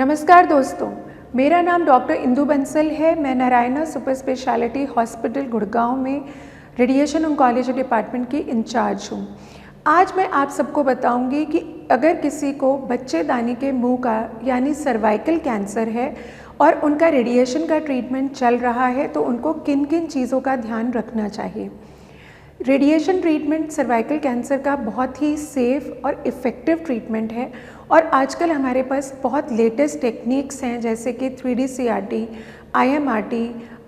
नमस्कार दोस्तों, मेरा नाम डॉक्टर इंदु बंसल है। मैं Narayana super speciality hospital Gurgaon में रेडिएशन ओंकोलॉजी डिपार्टमेंट की इंचार्ज हूँ। आज मैं आप सबको बताऊंगी कि अगर किसी को बच्चेदानी के मुंह का यानी सर्वाइकल कैंसर है और उनका रेडिएशन का ट्रीटमेंट चल रहा है तो उनको किन किन चीज़ों का ध्यान रखना चाहिए। रेडिएशन ट्रीटमेंट सर्वाइकल कैंसर का बहुत ही सेफ़ और इफ़ेक्टिव ट्रीटमेंट है और आजकल हमारे पास बहुत लेटेस्ट टेक्निक्स हैं जैसे कि 3D CRT, IMRT,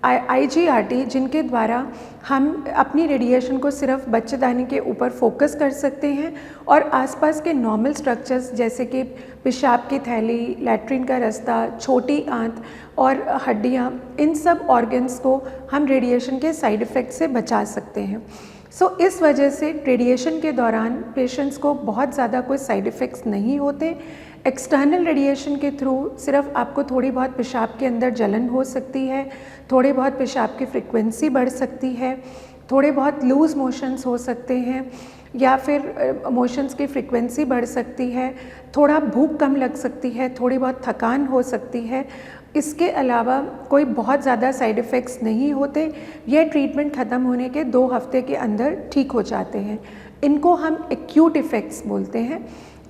IGRT, जिनके द्वारा हम अपनी रेडिएशन को सिर्फ बच्चेदानी के ऊपर फोकस कर सकते हैं और आसपास के नॉर्मल स्ट्रक्चर्स जैसे कि पेशाब की थैली, लैट्रिन का रास्ता, छोटी आंत और हड्डियाँ, इन सब ऑर्गन्स को हम रेडिएशन के साइड इफ़ेक्ट से बचा सकते हैं। इस वजह से रेडिएशन के दौरान पेशेंट्स को बहुत ज़्यादा कोई साइड इफ़ेक्ट्स नहीं होते। एक्सटर्नल रेडिएशन के थ्रू सिर्फ आपको थोड़ी बहुत पेशाब के अंदर जलन हो सकती है, थोड़े बहुत पेशाब की फ्रिक्वेंसी बढ़ सकती है, थोड़े बहुत लूज़ मोशंस हो सकते हैं या फिर मोशंस की फ्रिक्वेंसी बढ़ सकती है, थोड़ा भूख कम लग सकती है, थोड़ी बहुत थकान हो सकती है। इसके अलावा कोई बहुत ज़्यादा साइड इफ़ेक्ट्स नहीं होते। यह ट्रीटमेंट ख़त्म होने के 2 हफ्ते के अंदर ठीक हो जाते हैं। इनको हम एक्यूट इफ़ेक्ट्स बोलते हैं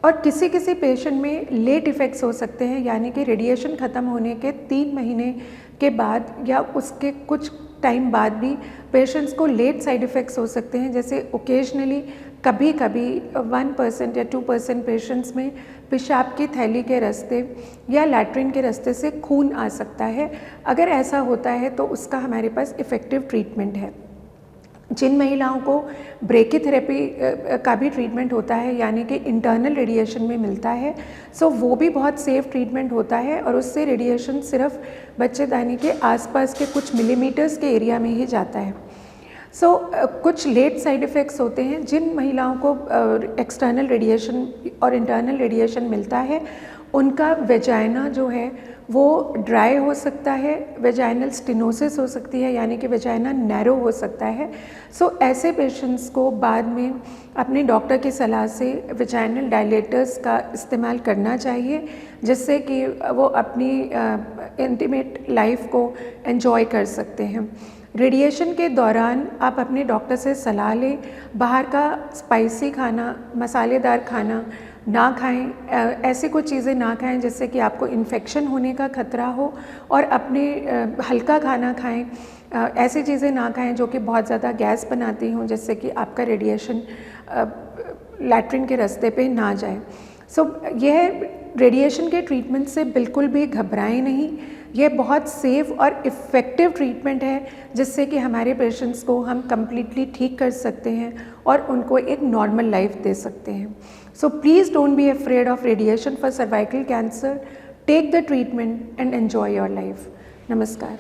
और किसी किसी पेशेंट में लेट इफ़ेक्ट्स हो सकते हैं, यानी कि रेडिएशन ख़त्म होने के 3 महीने के बाद या उसके कुछ टाइम बाद भी पेशेंट्स को लेट साइड इफ़ेक्ट्स हो सकते हैं। जैसे ओकेजनली कभी कभी 1% या 2% पेशेंट्स में पेशाब की थैली के रास्ते या लैट्रिन के रास्ते से खून आ सकता है। अगर ऐसा होता है तो उसका हमारे पास इफ़ेक्टिव ट्रीटमेंट है। जिन महिलाओं को ब्रेकीथेरेपी का भी ट्रीटमेंट होता है यानी कि इंटरनल रेडिएशन में मिलता है, वो भी बहुत सेफ़ ट्रीटमेंट होता है और उससे रेडिएशन सिर्फ बच्चेदानी के आसपास के कुछ मिलीमीटर्स के एरिया में ही जाता है। कुछ लेट साइड इफ़ेक्ट्स होते हैं। जिन महिलाओं को एक्सटर्नल रेडिएशन और इंटरनल रेडिएशन मिलता है उनका वेजाइना जो है वो ड्राई हो सकता है, वेजाइनल स्टेनोसिस हो सकती है यानी कि वेजाइना नैरो हो सकता है। ऐसे पेशेंट्स को बाद में अपने डॉक्टर की सलाह से वेजाइनल डायलेटर्स का इस्तेमाल करना चाहिए जिससे कि वो अपनी इंटीमेट लाइफ को एंजॉय कर सकते हैं। रेडिएशन के दौरान आप अपने डॉक्टर से सलाह लें। बाहर का स्पाइसी खाना, मसालेदार खाना ना खाएं, ऐसी कुछ चीज़ें ना खाएं जिससे कि आपको इन्फेक्शन होने का खतरा हो और अपने हल्का खाना खाएं। ऐसी चीज़ें ना खाएं जो कि बहुत ज़्यादा गैस बनाती हों जिससे कि आपका रेडिएशन लैट्रिन के रास्ते पे ना जाए। यह रेडिएशन के ट्रीटमेंट से बिल्कुल भी घबराएं नहीं। यह बहुत सेफ़ और इफ़ेक्टिव ट्रीटमेंट है जिससे कि हमारे पेशेंट्स को हम कम्प्लीटली ठीक कर सकते हैं और उनको एक नॉर्मल लाइफ दे सकते हैं। Please don't be afraid of radiation for cervical cancer. Take the treatment and enjoy your life. नमस्कार।